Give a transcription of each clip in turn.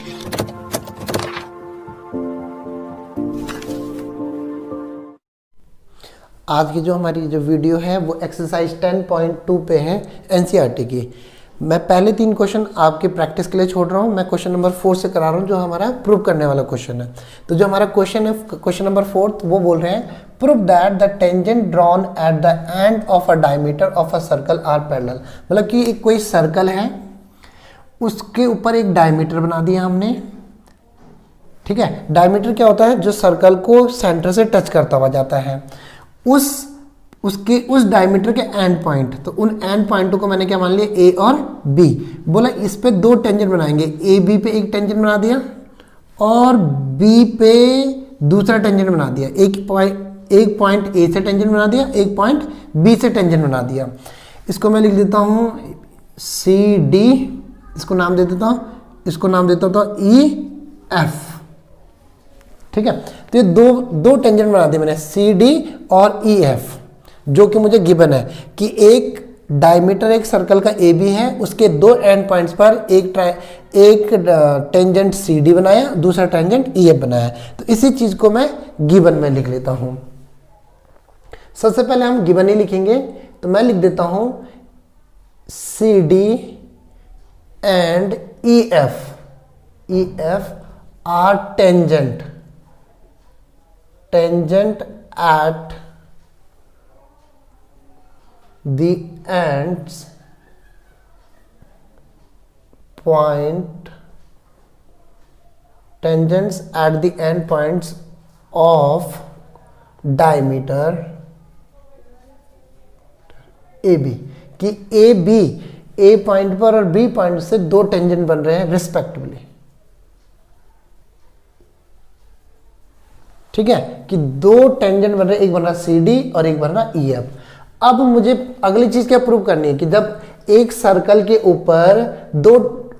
आज की जो हमारी जो वीडियो है वो एक्सरसाइज 10.2 पे है एनसीईआरटी की। मैं पहले 3 क्वेश्चन आपकी प्रैक्टिस के लिए छोड़ रहा हूँ। मैं क्वेश्चन नंबर 4 से करा रहा हूँ जो हमारा प्रूव करने वाला क्वेश्चन है। तो जो हमारा क्वेश्चन है क्वेश्चन नंबर 4 वो बोल रहे हैं prove that the tangent drawn at the end of a diameter of a circle are parallel. मतलब कि एक कोई सर्कल है, उसके ऊपर एक डायमीटर बना दिया हमने। ठीक है, डायमीटर क्या होता है? जो सर्कल को सेंटर से टच करता हुआ जाता है। उस डायमीटर के एंड पॉइंट, तो उन एंड पॉइंटों को मैंने क्या मान लिया? ए और बी। बोला इस पे 2 टेंजेंट बनाएंगे, ए बी पे एक टेंजेंट बना दिया और बी पे दूसरा टेंजेंट बना दिया। एक पॉइंट ए से टेंजेंट बना दिया, एक पॉइंट बी से टेंजेंट बना दिया। इसको मैं लिख देता हूं सी डी, इसको नाम दे देता हूं, इसको नाम देता हूं ई एफ। ठीक है, तो ये दो टेंजेंट बना दिए मैंने, सी डी और ई एफ, जो कि मुझे गिवन है कि एक डायमीटर एक सर्कल का ए बी है, उसके 2 एंड पॉइंट्स पर एक टेंजेंट सी डी बनाया, दूसरा टेंजेंट ई एफ बनाया। तो इसी चीज को मैं गिवन में लिख लेता हूं। सबसे पहले हम गिवन ही लिखेंगे, तो मैं लिख देता हूं C D and E F are tangent at the ends point, tangents at the end points of diameter AB, कि AB A पॉइंट पर और B पॉइंट से 2 टेंजेंट बन रहे हैं रिस्पेक्टिवली। ठीक है, कि 2 टेंजेंट बन रहे, एक बन रहा सी डी और एक बन रहा ई एफ। अब मुझे अगली चीज क्या प्रूव करनी है कि जब एक सर्कल के ऊपर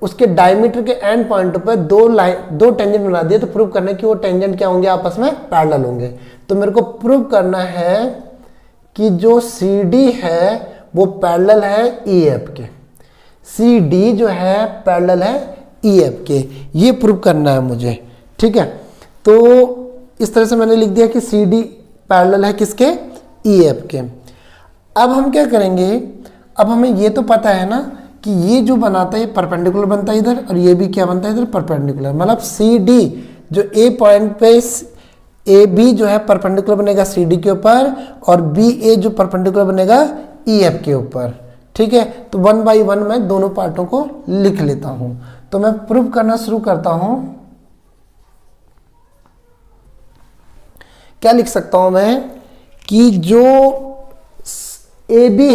उसके डायमीटर के एंड पॉइंट पर 2 टेंजेंट बना दिए, तो प्रूव करना है कि वो टेंजेंट क्या होंगे? आपस में पैरेलल होंगे। तो मेरे को प्रूव करना है कि जो सी डी है वो पैरेलल है ई एफ के, सी डी जो है पैरेलल है ई एफ के, ये प्रूव करना है मुझे। ठीक है, तो इस तरह से मैंने लिख दिया कि सी डी पैरेलल है किसके? ई एफ के। अब हम क्या करेंगे? अब हमें ये तो पता है ना कि ये जो बनाता है ये परपेंडिकुलर बनता है इधर, और ये भी क्या बनता है इधर? परपेंडिकुलर। मतलब सी डी जो ए पॉइंट पे ए बी जो है परपेंडिकुलर बनेगा सी डी के ऊपर, और बी ए जो परपेंडिकुलर बनेगा ई एफ के ऊपर। ठीक है, तो 1 बाई 1 मैं दोनों पार्टों को लिख लेता हूं। तो मैं प्रूव करना शुरू करता हूं। क्या लिख सकता हूं मैं? कि जो ए बी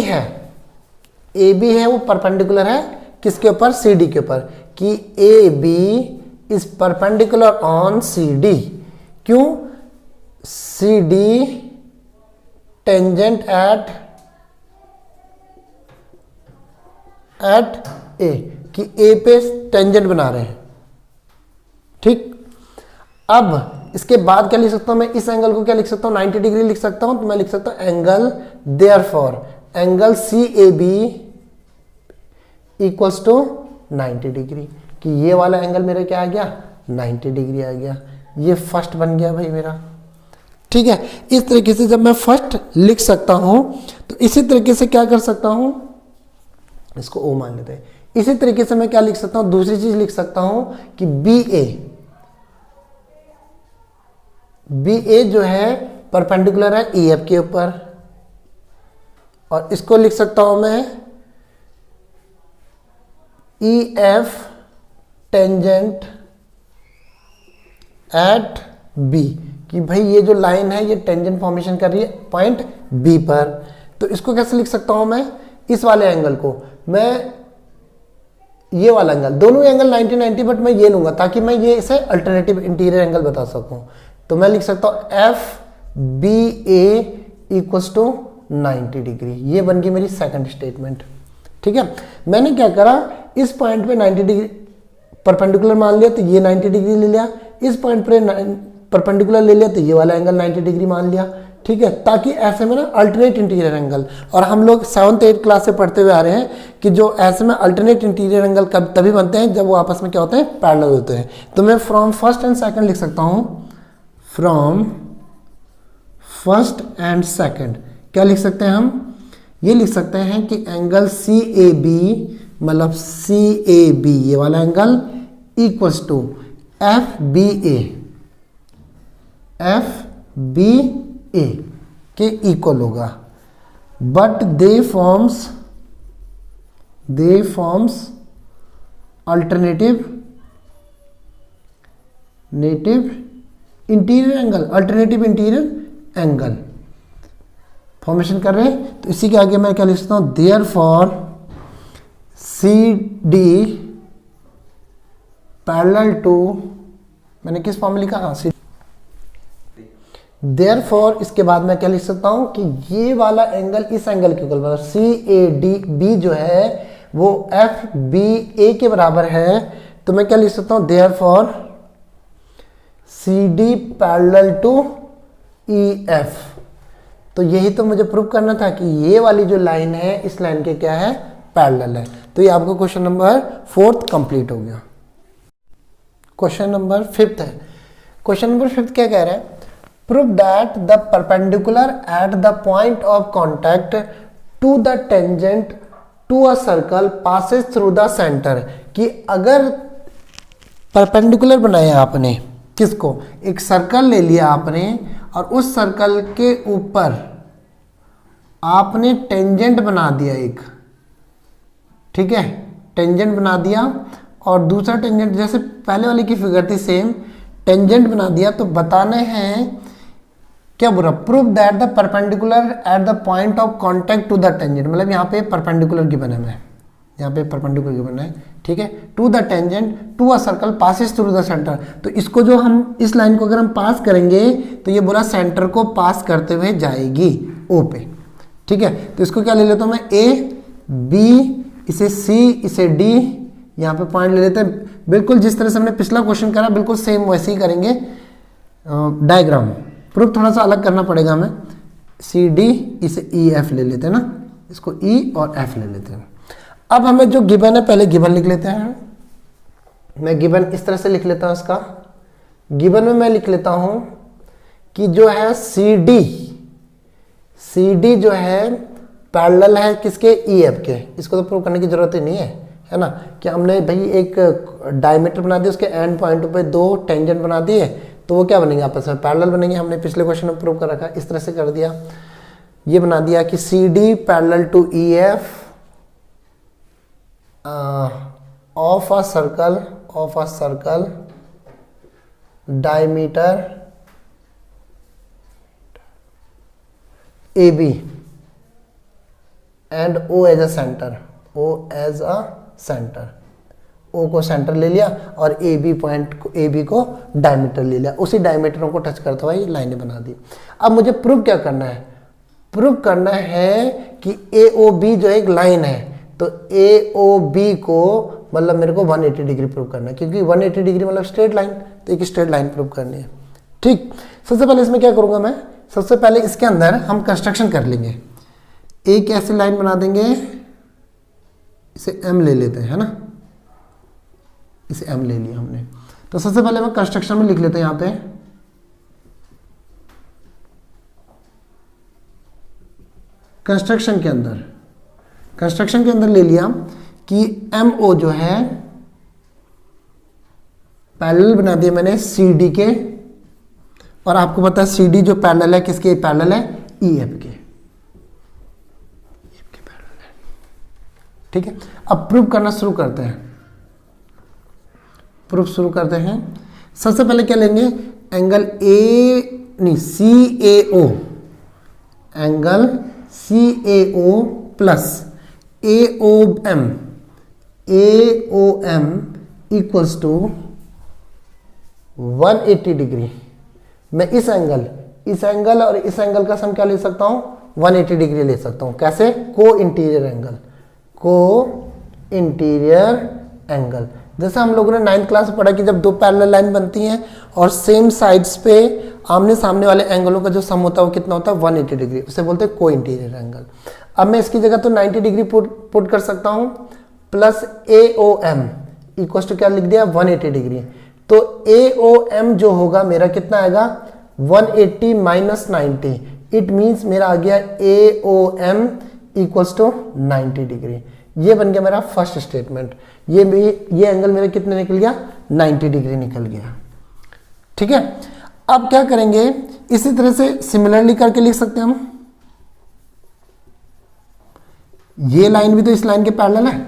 है वो परपेंडिकुलर है किसके ऊपर? सी डी के ऊपर, कि A B is perpendicular on C D. क्यों? C D tangent at A, कि ए पे टेंजेंट बना रहे हैं। ठीक, अब इसके बाद क्या लिख सकता हूं मैं? इस एंगल को क्या लिख सकता हूं? 90 डिग्री लिख सकता हूं। तो मैं लिख सकता हूं angle, therefore angle C A B equals to 90 degree, कि ये वाला एंगल मेरा क्या आ गया? 90 डिग्री आ गया। ये फर्स्ट बन गया भाई मेरा। ठीक है, इस तरीके से जब मैं फर्स्ट लिख सकता हूं, तो इसी तरीके से क्या कर सकता हूं? इसको ओ मान लेते हैं। इसी तरीके से मैं क्या लिख सकता हूं? दूसरी चीज लिख सकता हूं कि बी ए जो है परपेंडिकुलर है ई एफ के ऊपर, और इसको लिख सकता हूं मैं E F tangent at B, कि भाई ये जो लाइन है ये टेंजेंट फॉर्मेशन कर रही है पॉइंट बी पर। तो इसको कैसे लिख सकता हूं मैं? इस वाले एंगल को मैं, ये वाला एंगल, दोनों एंगल 90-90, बट मैं ये लूंगा ताकि मैं ये इसे अल्टरनेटिव इंटीरियर एंगल बता सकूं। तो मैं लिख सकता हूं F B A equals to 90 degree. ये बन गई मेरी सेकंड स्टेटमेंट। ठीक है, मैंने क्या करा? इस पॉइंट पे 90 डिग्री परपेंडिकुलर मान लिया, तो ये 90 डिग्री ले लिया। इस पॉइंट पे परपेंडिकुलर ले लिया, तो ये वाला एंगल 90 डिग्री मान लिया। ठीक है, ताकि ऐसे में ना अल्टरनेट इंटीरियर एंगल, और हम लोग 7th 8th क्लास से पढ़ते हुए आ रहे हैं कि जो ऐसे में अल्टरनेट इंटीरियर एंगल कब तभी बनते हैं जब वो आपस में क्या होते हैं, पैरेलल होते हैं। तो मैं फ्रॉम फर्स्ट एंड सेकंड लिख सकता हूं, फ्रॉम फर्स्ट एंड सेकंड क्या लिख सकते हैं हम, ये लिख सकते हैं कि एंगल CAB मतलब CAB ये वाला एंगल इक्वल्स टू FBA के इक्वल होगा, but they forms alternative interior angle, alternative interior angle formation कर रहे हैं। तो इसी के आगे मैं क्या लिख सकता हूं, therefore CD parallel to, मैंने किस फॉर्म में लिखा, हाँ CD, देयरफॉर इसके बाद मैं क्या लिख सकता हूं कि ये वाला एंगल इस एंगल के इक्वल, मतलब CADB जो है वो FBA के बराबर है। तो मैं क्या लिख सकता हूं, therefore CD parallel to EF। तो यही तो मुझे प्रूव करना था कि ये वाली जो लाइन है इस लाइन के क्या है, पैरेलल है। तो ये आपको क्वेश्चन नंबर 4th कंप्लीट हो गया। क्वेश्चन नंबर 5th है। क्वेश्चन नंबर 5th क्या कह रहा है, prove that the perpendicular at the point of contact to the tangent to a circle passes through the center। कि अगर परपेंडिकुलर बनाया आपने, किसको, एक सर्कल ले लिया आपने और उस सर्कल के ऊपर आपने टेंजेंट बना दिया एक, ठीक है, टेंजेंट बना दिया, और दूसरा टेंजेंट जैसे पहले वाली की फिगर थी सेम, टेंजेंट बना दिया। तो बताने हैं क्या बुरा, prove that the perpendicular at the point of contact to the tangent, मतलब यहाँ पे परपेंडिकुलर गिवन है, मैं यहाँ पे परपेंडिकुलर गिवन है, ठीक है, to the tangent to a circle passes through the centre. तो इसको जो हम, इस लाइन को अगर हम पास करेंगे तो ये बोला सेंटर को पास करते हुए जाएगी O पे, ठीक है। तो इसको क्या ले लेता हूँ मैं, A B, इसे C, इसे D, यहाँ पे पॉइंट ले लेते हैं। बिल्कुल जिस तरह से हमने पिछला क्वेश्चन करा बिल्कुल सेम वैसे ही करेंगे। डायग्राम प्रूफ थोड़ा सा अलग करना पड़ेगा हमें। CD, इसे EF ले लेते हैं ना, इसको E और F ले लेते हैं। अब हमें जो गिवन है पहले गिवन लिख लेते हैं। मैं गिवन इस तरह से लिख लेता हूँ, इसका गिवन में मैं लिख लेता हूँ कि जो है CD जो है पैरेलल है किसके, EF के। इसको तो प्रूव करने की जरूरत ही नहीं है ना, कि हमने भाई एक डायमीटर बना दिया, उसके एंड पॉइंट पे दो टेंजेंट बना दिए, तो वो क्या बनेंगे, आपस में पैरेलल बनेंगे। हमने पिछले क्वेश्चन में प्रूव कर रखा, इस तरह से कर दिया। ये बना दिया कि CD parallel to EF of a circle diameter AB and O as a centre, O को सेंटर ले लिया और AB को डायमीटर ले लिया, उसी डायमीटरों को टच करता हुआ ये लाइनें बना दी। अब मुझे प्रूव क्या करना है, प्रूव करना है कि AOB जो एक लाइन है, तो AOB को मतलब मेरे को 180 डिग्री प्रूव करना है, क्योंकि 180 डिग्री मतलब स्ट्रेट लाइन, तो एक स्ट्रेट लाइन प्रूव करनी है। ठीक, सबसे पहले इसमें क्या करूंगा मैं, सबसे पहले इसके अंदर हम कंस्ट्रक्शन कर लेंगे। एक ऐसी लाइन बना देंगे, इसे M ले लेते हैं, है ना, इसे M ले लिया हमने। तो सबसे पहले मैं कंस्ट्रक्शन में लिख लेते हैं, यहां पे कंस्ट्रक्शन के अंदर ले लिया कि MO जो है पैरेलल बना दिया मैंने CD के, और आपको पता है CD जो पैरेलल है किसके पैरेलल है, EF के पैरेलल है। ठीक है, अब प्रूव करना शुरू करते हैं। प्रूफ शुरू करते हैं। सबसे पहले क्या लेंगे, angle CAO, angle CAO plus AOM equals to 180 degree. मैं इस एंगल और इस एंगल का सम क्या ले सकता हूं, 180 डिग्री ले सकता हूं। कैसे, को इंटीरियर एंगल जैसे हम लोगों ने 9th क्लास में पढ़ा कि जब दो पैरेलल लाइन बनती हैं और सेम साइड्स पे आमने सामने वाले एंगलों का जो सम होता है वो कितना होता है 180 डिग्री, उसे बोलते हैं को इंटीरियर एंगल। अब मैं इसकी जगह तो 90 डिग्री पुट कर सकता हूँ प्लस AOM इक्वल टू क्या लिख दिया 180 डिग्री। तो AOM जो होगा मेरा कितना आएगा 180 माइनस 90, इट मीन्स मेरा आ गया AOM इक्वल्स टू 90 डिग्री। ये बन गया मेरा फर्स्ट स्टेटमेंट। ये एंगल मेरा कितने निकल गया 90 डिग्री निकल गया। ठीक है, अब क्या करेंगे इसी तरह से सिमिलरली करके लिख सकते हैं हम। ये लाइन भी तो इस लाइन के पैरेलल है,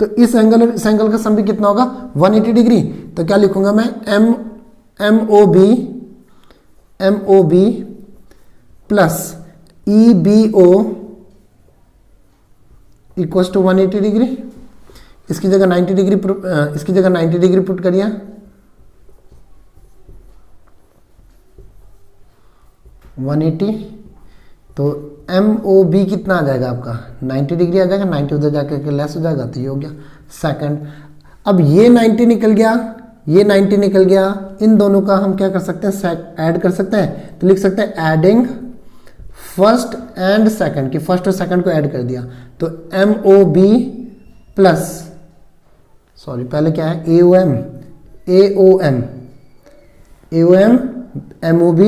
तो इस एंगल और इस एंगल का सम भी कितना होगा 180 डिग्री। तो क्या लिखूंगा मैं MOB plus EBO equals to 180 degree. इसकी जगह 90 डिग्री पुट करिए। तो MOB कितना आ जाएगा आपका 90 डिग्री आ जाएगा, 90 उधर जाकर के लेस हो जाएगा, तो ये हो गया सेकंड। अब ये 90 निकल गया, ये 90 निकल गया, इन दोनों का हम क्या कर सकते हैं ऐड कर सकते हैं। तो लिख सकते हैं एडिंग फर्स्ट एंड सेकंड, की फर्स्ट और सेकंड को ऐड कर दिया। तो MOB प्लस सॉरी पहले क्या है AOM MOB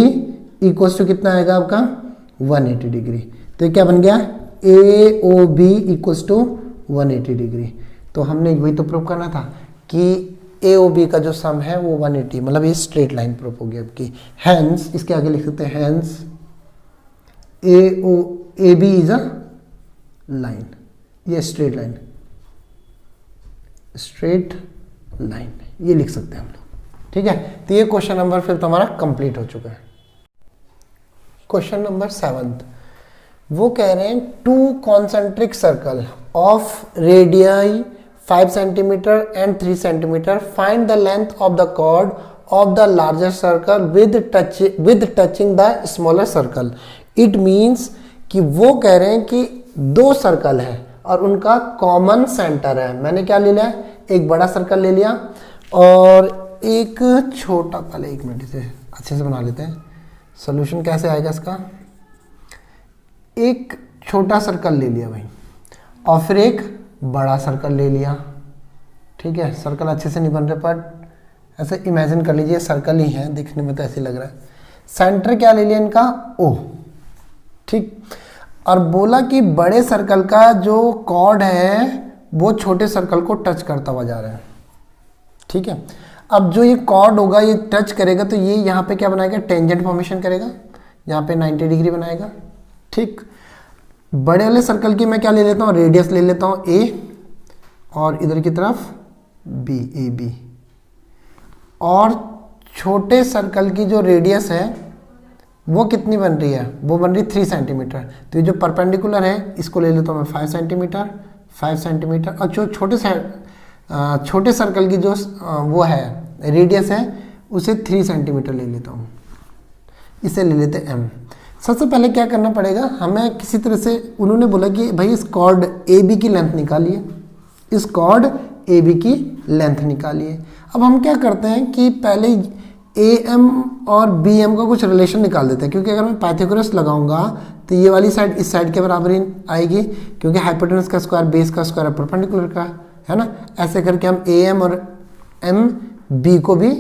इक्वल्स टू कितना आएगा आपका 180 डिग्री। तो ये क्या बन गया AOB इक्वल्स टू 180 डिग्री। तो हमने वही तो प्रूव करना था कि AOB का जो सम है वो 180, मतलब ये स्ट्रेट लाइन प्रूव हो गई आपकी। हैंस इसके आगे लिख सकते हैं hence AB is a line, ये स्ट्रेट लाइन ये लिख सकते हैं हम लोग। ठीक है, तो ये क्वेश्चन नंबर फिर तुम्हारा कंप्लीट हो चुका है। क्वेश्चन नंबर 7 वो कह रहे हैं two concentric circle of radii 5 centimetre and 3 centimetre, find the length of the chord of the larger circle with touching the smaller circle. It means कि वो कह रहे हैं कि दो सर्कल है और उनका कॉमन सेंटर है। मैंने क्या ले लिया, एक बड़ा सर्कल ले लिया और एक छोटा, पहले एक मिनट इसे अच्छे से बना लेते हैं। सोल्यूशन कैसे आएगा इसका, एक छोटा सर्कल ले लिया भाई और फिर एक बड़ा सर्कल ले लिया। ठीक है, सर्कल अच्छे से नहीं बन रहे पर ऐसे इमेजिन कर लीजिए सर्कल ही है, दिखने में तो ऐसे लग रहा है। सेंटर क्या ले लिया इनका O। ठीक, और बोला कि बड़े सर्कल का जो कॉर्ड है वो छोटे सर्कल को टच करता हुआ जा रहा है। ठीक है, अब जो ये कॉर्ड होगा ये टच करेगा तो ये यहाँ पे क्या बनाएगा टेंजेंट फॉर्मेशन करेगा, यहाँ पे 90 डिग्री बनाएगा। ठीक, बड़े वाले सर्कल की मैं क्या ले लेता हूँ रेडियस ले लेता हूँ A और इधर की तरफ B AB, और छोटे सर्कल की जो रेडियस है वो कितनी बन रही है, वो बन रही 3 सेंटीमीटर। तो ये जो परपेंडिकुलर है इसको ले लेता हूँ मैं 5 सेंटीमीटर और जो छोटे सर्कल की जो वो है रेडियस है उसे 3 सेंटीमीटर ले लेता हूँ, इसे ले लेते हैं M। सबसे पहले क्या करना पड़ेगा हमें, किसी तरह से उन्होंने बोला कि भाई इस कॉर्ड AB की लेंथ निकालिए, इस कॉर्ड AB की लेंथ निकालिए। अब हम क्या करते हैं कि पहले AM और BM का कुछ रिलेशन निकाल देते हैं, क्योंकि अगर मैं पाइथागोरस लगाऊंगा तो ये वाली साइड इस साइड के बराबर ही आएगी, क्योंकि हाइपोटेनस का स्क्वायर बेस का स्क्वायर परपेंडिकुलर का है ना। ऐसे करके हम AM और MB को भी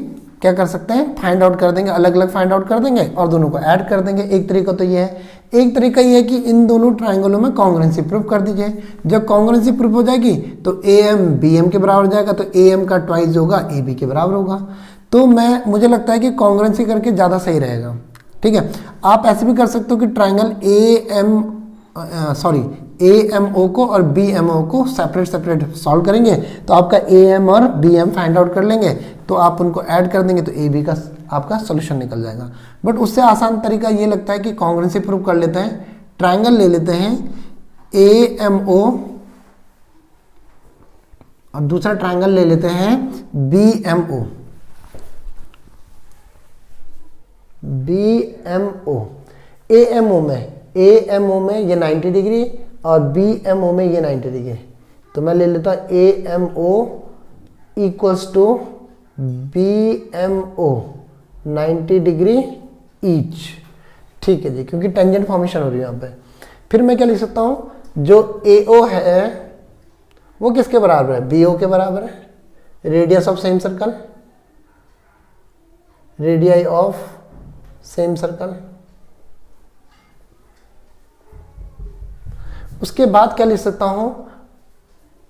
क्या कर सकते हैं फाइंड आउट कर देंगे, अलग अलग फाइंड आउट कर देंगे और दोनों को ऐड कर देंगे। एक तरीका तो ये है, एक तरीका ये है कि इन दोनों ट्राइंगलों में कॉन्ग्रुएंसी प्रूव कर दीजिए। जब कॉन्ग्रुएंसी प्रूव हो जाएगी तो AM BM के बराबर हो जाएगा, तो AM का ट्वाइस होगा AB के बराबर होगा। तो मुझे लगता है कि कॉन्ग्रुएंसी करके ज़्यादा सही रहेगा। ठीक है, आप ऐसे भी कर सकते हो कि ट्राइंगल AMO को और BMO को सेपरेट सॉल्व करेंगे तो आपका AM और BM फाइंड आउट कर लेंगे, तो आप उनको ऐड कर देंगे तो AB का आपका सोल्यूशन निकल जाएगा। बट उससे आसान तरीका ये लगता है कि कॉन्ग्रुएंसी प्रूव कर लेते हैं, ट्राइंगल ले लेते हैं AMO और दूसरा ट्राइंगल ले लेते हैं BMO। AMO में ये 90 डिग्री और BMO में ये 90 डिग्री, तो मैं ले लेता हूँ AMO equals to BMO 90 degree each. ठीक है जी, क्योंकि टेंजेंट फॉर्मेशन हो रही है यहाँ पे। फिर मैं क्या लिख सकता हूँ, जो AO है वो किसके बराबर है, BO के बराबर है। Radius of same circle, radii of same circle. उसके बाद क्या लिख सकता हूं,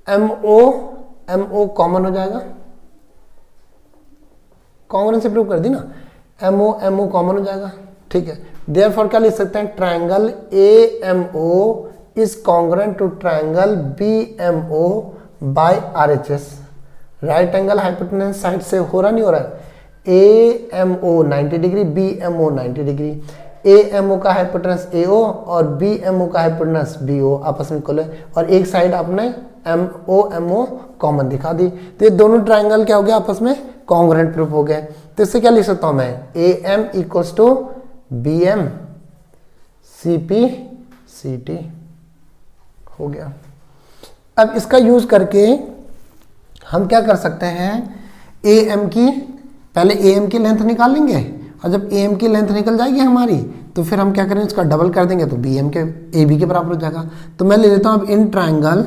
MO कॉमन हो जाएगा, कॉमन से प्रूव कर दी ना, MO कॉमन हो जाएगा। ठीक है, देयरफॉर क्या लिख सकते हैं, triangle AMO is congruent to triangle BMO by RHS। Right angle hypotenuse side से हो रहा नहीं हो रहा है, AMO 90 degree, BMO 90 degree. AMO का हाइपोटेन्यूज AO और BMO का हाइपोटेन्यूज BO आपस में इक्वल है, और एक साइड आपने MO कॉमन दिखा दी, तो ये दोनों ट्रायंगल क्या हो गया, आपस में कॉन्ग्रुएंट प्रूफ हो गए। तो इससे क्या लिख सकता हूं मैं, AM equals to BM CP CT हो गया। अब इसका यूज करके हम क्या कर सकते हैं, AM की पहले AM की लेंथ निकाल लेंगे, और जब AM की लेंथ निकल जाएगी हमारी तो फिर हम क्या करेंगे, इसका डबल कर देंगे तो BM के AB के बराबर हो जाएगा। तो मैं ले लेता हूं अब in triangle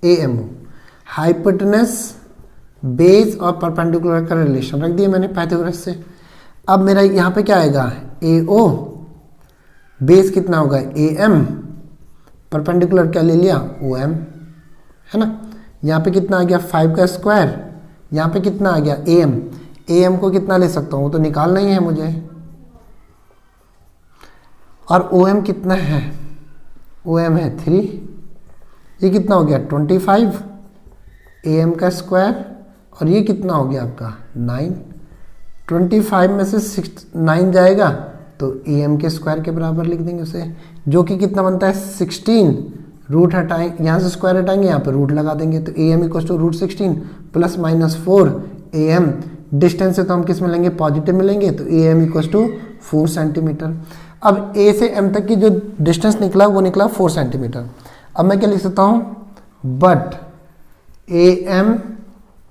AMO hypotenuse base और परपेंडिकुलर का रिलेशन रख दिया मैंने पाइथागोरस से। अब मेरा यहाँ पे क्या आएगा, AO बेस कितना होगा AM, परपेंडिकुलर क्या ले लिया OM, है ना। यहाँ पे कितना आ गया 5 का स्क्वायर, यहाँ पे कितना आ गया AM को कितना ले सकता हूँ, वो तो निकालना ही है मुझे। और OM कितना है, OM है 3, ये कितना हो गया 25, AM का स्क्वायर, और ये कितना हो गया आपका 9। 25 में से 9 जाएगा तो AM के स्क्वायर के बराबर लिख देंगे उसे, जो कि कितना बनता है 16। रूट हटाएंगे, यहाँ से स्क्वायर हटाएंगे, यहाँ पे रूट लगा देंगे, तो AM equal to root 16 plus minus 4 AM। Distance से तो हम किस में लेंगे, पॉजिटिव में लेंगे, तो AM इक्वल टू 4 सेंटीमीटर। अब A से M तक की जो डिस्टेंस निकला वो निकला 4 सेंटीमीटर। अब मैं क्या लिख सकता हूँ, but AM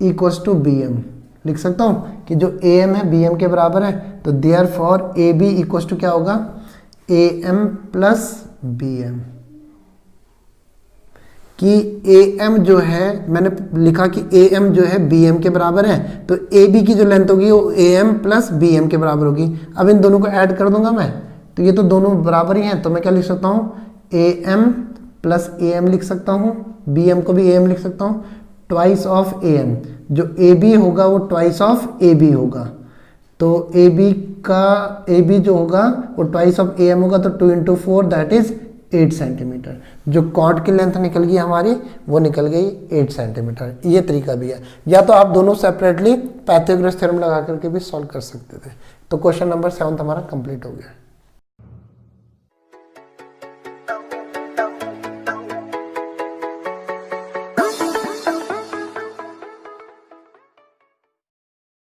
equal to BM लिख सकता हूँ कि जो AM है BM के बराबर है, तो देयरफॉर AB इक्वल टू क्या होगा, AM प्लस BM। कि AM जो है, मैंने लिखा कि AM जो है BM के बराबर है, तो AB की जो लेंथ होगी वो AM प्लस BM के बराबर होगी। अब इन दोनों को ऐड कर दूंगा मैं, तो ये तो दोनों बराबर ही हैं, तो मैं क्या लिख सकता हूँ, AM प्लस AM लिख सकता हूँ, BM को भी AM लिख सकता हूँ, ट्वाइस ऑफ AM। जो AB होगा वो ट्वाइस ऑफ AB होगा, तो AB जो होगा वो ट्वाइस ऑफ AM होगा, तो 2 × 4 दैट इज 8 सेंटीमीटर। जो कॉर्ड की लेंथ निकल गई हमारी वो निकल गई 8 सेंटीमीटर। ये तरीका भी है, या तो आप दोनों सेपरेटली पाइथागोरस थ्योरम लगा करके भी सॉल्व कर सकते थे। तो क्वेश्चन नंबर 7 हमारा कंप्लीट हो गया।